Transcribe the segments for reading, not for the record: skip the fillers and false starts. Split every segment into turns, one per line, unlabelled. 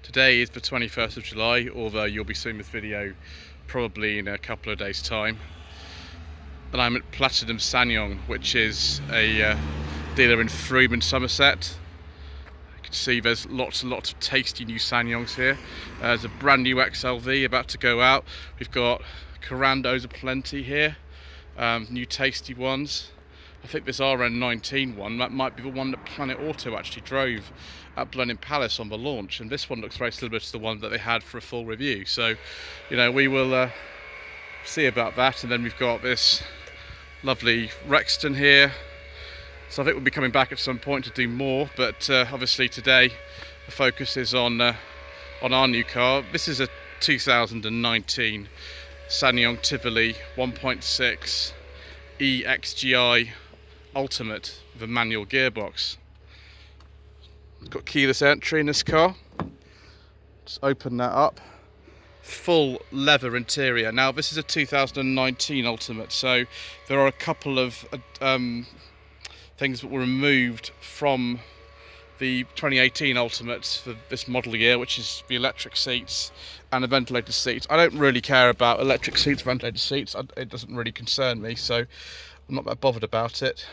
Today is the 21st of July, although you'll be seeing this video probably in a couple of days' time. And I'm at Platinum Ssangyong, which is a dealer in Frome in Somerset. You can see there's lots and lots of tasty new Ssangyongs here. There's a brand new XLV about to go out. We've got Corandos aplenty here, new tasty ones. I think this RN19 one, that might be the one that Planet Auto actually drove at Blenheim Palace on the launch, and this one looks very similar to the one that they had for a full review. So, you know, we will see about that. And then we've got this lovely Rexton here. So I think we'll be coming back at some point to do more, but obviously today the focus is on our new car. This is a 2019 Ssangyong Tivoli 1.6 e-XGi Ultimate with a manual gearbox. It's got keyless entry in this car. Just open that up. Full leather interior. Now this is a 2019 Ultimate, so there are a couple of things that were removed from the 2018 Ultimates for this model year, which is the electric seats and the ventilated seats. I don't really care about electric seats, ventilated seats. It doesn't really concern me, so I'm not that bothered about it.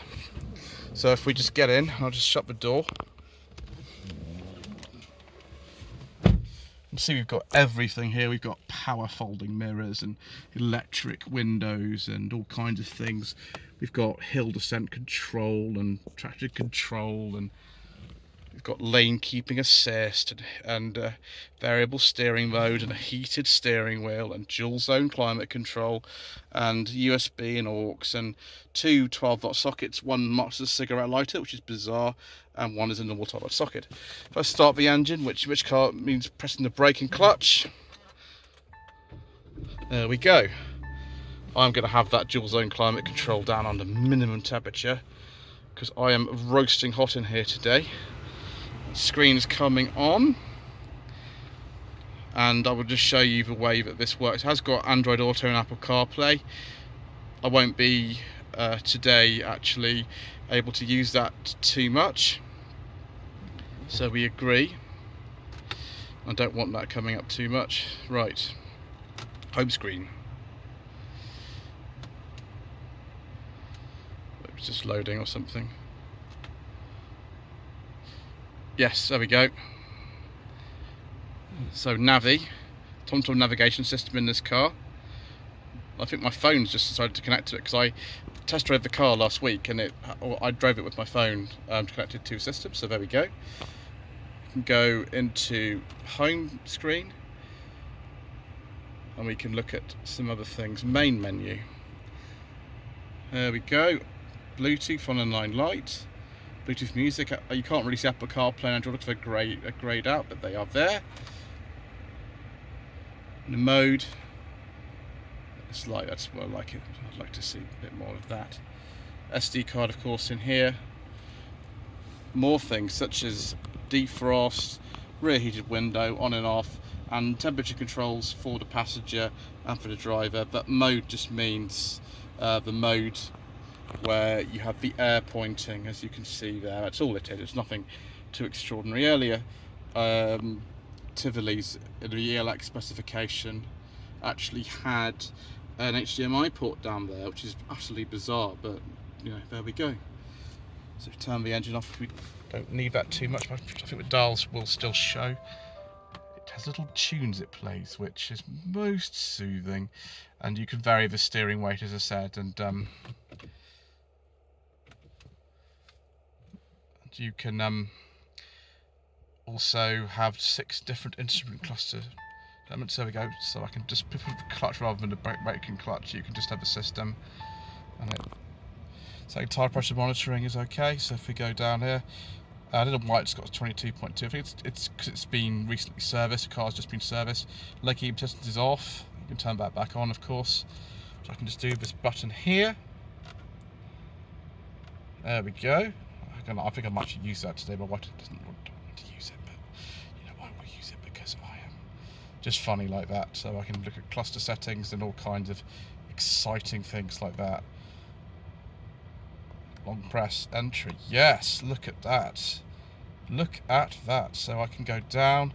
So if we just get in, I'll just shut the door. You see we've got everything here. We've got power folding mirrors and electric windows and all kinds of things. We've got hill descent control and traction control, and we've got lane keeping assist and variable steering mode and a heated steering wheel and dual zone climate control and USB and aux and two 12-volt sockets. One marks as a cigarette lighter, which is bizarre, and one is a normal 12-volt socket. If I start the engine, which car means pressing the brake and clutch, there we go. I'm going to have that dual zone climate control down on the minimum temperature because I am roasting hot in here today. Screen is coming on, and I will just show you the way that this works. It has got Android Auto and Apple Carplay. I won't be today actually able to use that too much, so we agree. I don't want that coming up too much. Right, home screen. It's just loading or something. Yes, there we go. So Navi, TomTom navigation system in this car. I think my phone's just decided to connect to it because I test drove the car last week and I drove it with my phone connected to a system. So there we go. We can go into home screen and we can look at some other things. Main menu. There we go. Bluetooth on and line light. Bluetooth music. You can't really see Apple CarPlay and Android because they're greyed out, but they are there. And the mode. That's what I like it. I'd like to see a bit more of that. SD card, of course, in here. More things such as defrost, rear heated window, on and off, and temperature controls for the passenger and for the driver. But mode just means the mode where you have the air pointing, as you can see there. That's all it is. It's nothing too extraordinary. Earlier, Tivoli's in the ELX specification actually had an HDMI port down there, which is utterly bizarre, but you know, there we go. So turn the engine off. We don't need that too much, but I think the dials will still show. It has little tunes it plays, which is most soothing, and you can vary the steering weight, as I said, and you can also have 6 different instrument cluster elements. There we go. So I can just put the clutch rather than the brake and clutch. You can just have a system. And so tire pressure monitoring is okay. So if we go down here, I don't know why it's got 22.2. I think it's because it's been recently serviced. The car's just been serviced. Leg keep distance is off. You can turn that back on, of course. So I can just do this button here. There we go. I think I might actually use that today. My wife doesn't want to use it, but you know, I will use it because I am just funny like that. So I can look at cluster settings and all kinds of exciting things like that. Long press entry. Yes, look at that. Look at that. So I can go down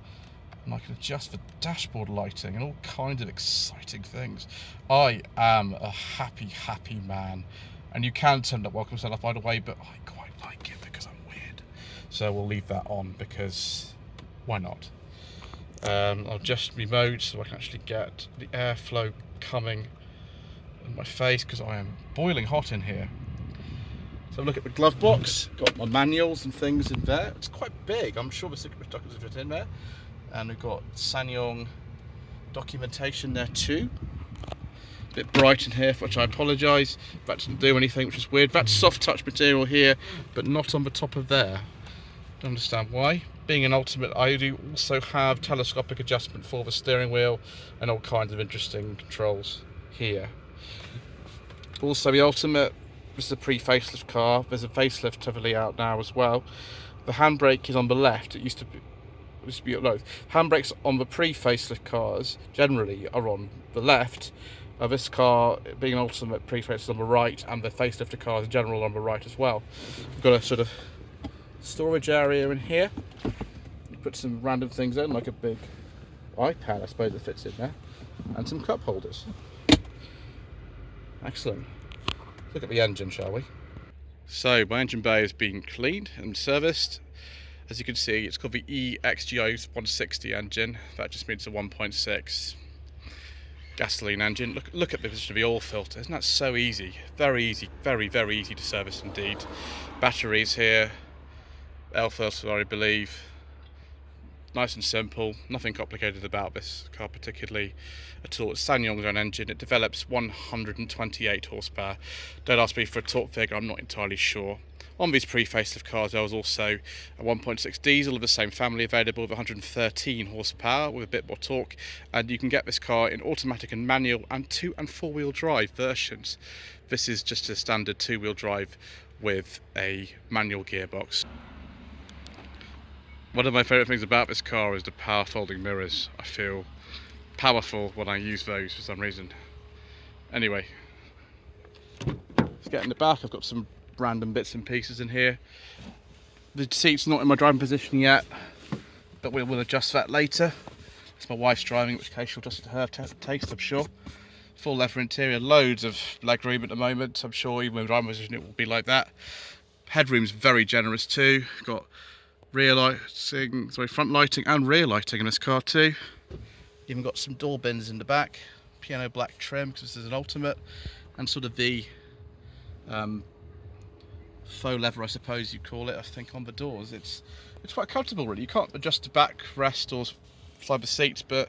and I can adjust for dashboard lighting and all kinds of exciting things. I am a happy man. And you can turn up welcome sign off either way, but I quite like it because I'm weird. So we'll leave that on because why not? I'll adjust my mode so I can actually get the airflow coming in my face because I am boiling hot in here. So look at the glove box, got my manuals and things in there. It's quite big, I'm sure the secret documents fit in there. And we've got Ssangyong documentation there too. A bit bright in here, for which I apologise. That doesn't do anything, which is weird. That's soft touch material here, but not on the top of there. Don't understand why. Being an Ultimate, I do also have telescopic adjustment for the steering wheel and all kinds of interesting controls here. Also, the Ultimate, this is a pre-facelift car. There's a facelift Tivoli out now as well. The handbrake is on the left. It used to be no. Handbrakes on the pre-facelift cars generally are on the left. This car, being an Ultimate, pre-facelift on the right, and the facelifted cars in general on the right as well. We've got a sort of storage area in here. You put some random things in, like a big iPad, I suppose, that fits in there, and some cup holders. Excellent. Look at the engine, shall we? So my engine bay has been cleaned and serviced. As you can see, it's called the e-XGi 160 engine. That just means a 1.6 gasoline engine. Look at the position of the oil filter. Isn't that so easy? Very easy, very easy to service indeed. Batteries here, air filter, I believe. Nice and simple, nothing complicated about this car particularly at all. It's Ssangyong's own engine. It develops 128 horsepower. Don't ask me for a torque figure, I'm not entirely sure. On these pre-facelift cars there was also a 1.6 diesel of the same family available with 113 horsepower with a bit more torque, and you can get this car in automatic and manual and 2- and 4-wheel drive versions. This is just a standard 2-wheel drive with a manual gearbox. One of my favourite things about this car is the power folding mirrors. I feel powerful when I use those for some reason. Anyway, let's get in the back. I've got some random bits and pieces in here. The seat's not in my driving position yet, but we will adjust that later. It's my wife's driving, in which case she'll just have to taste, I'm sure. Full leather interior, loads of legroom at the moment. I'm sure even in driving position it will be like that. Headroom's very generous too. Got front lighting and rear lighting in this car too. Even got some door bins in the back, piano black trim because this is an Ultimate, and sort of the faux leather, I suppose you'd call it, I think, on the doors. It's quite comfortable really. You can't adjust the backrest or slide the seats, but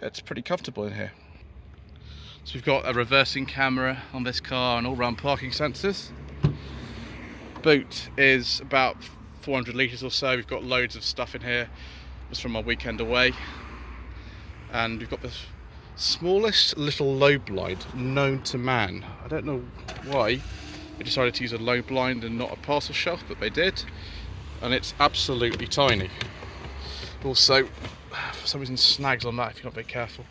it's pretty comfortable in here. So we've got a reversing camera on this car and all-round parking sensors. Boot is about 400 litres or so. We've got loads of stuff in here. It's from our weekend away. And we've got the smallest little low blind known to man. I don't know why they decided to use a low blind and not a parcel shelf, but they did. And it's absolutely tiny. Also, for some reason, snags on that if you're not very careful.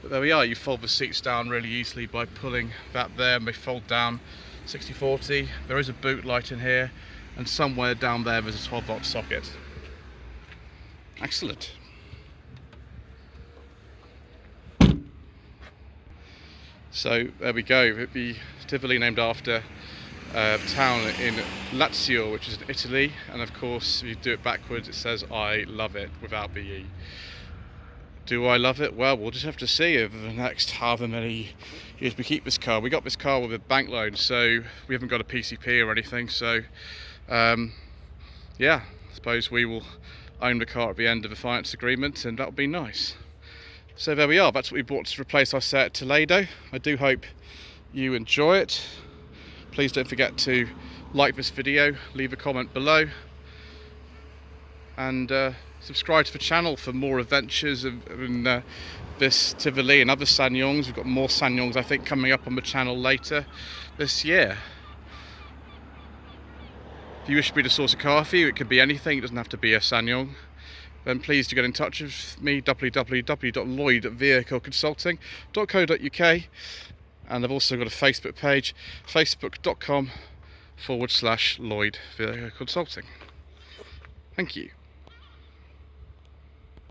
But there we are. You fold the seats down really easily by pulling that there, and they fold down 60/40. There is a boot light in here, and somewhere down there there's a 12-volt socket. Excellent. So there we go. The Tivoli named after a town in Lazio, which is in Italy, and of course if you do it backwards it says I love it without the E. Do I love it? Well, we'll just have to see over the next however many years we keep this car. We got this car with a bank loan, so we haven't got a PCP or anything, so yeah, I suppose we will own the car at the end of the finance agreement, and that'll be nice. So there we are, that's what we bought to replace our set at Toledo. I do hope you enjoy it. Please don't forget to like this video, leave a comment below, and subscribe to the channel for more adventures in this Tivoli and other Ssangyongs. We've got more Ssangyongs I think coming up on the channel later this year. If you wish me to source a car for you, it could be anything, it doesn't have to be a Ssangyong, then please do get in touch with me, www.lloyd@vehicleconsulting.co.uk, and I've also got a Facebook page, facebook.com/Lloyd Vehicle Consulting. Thank you.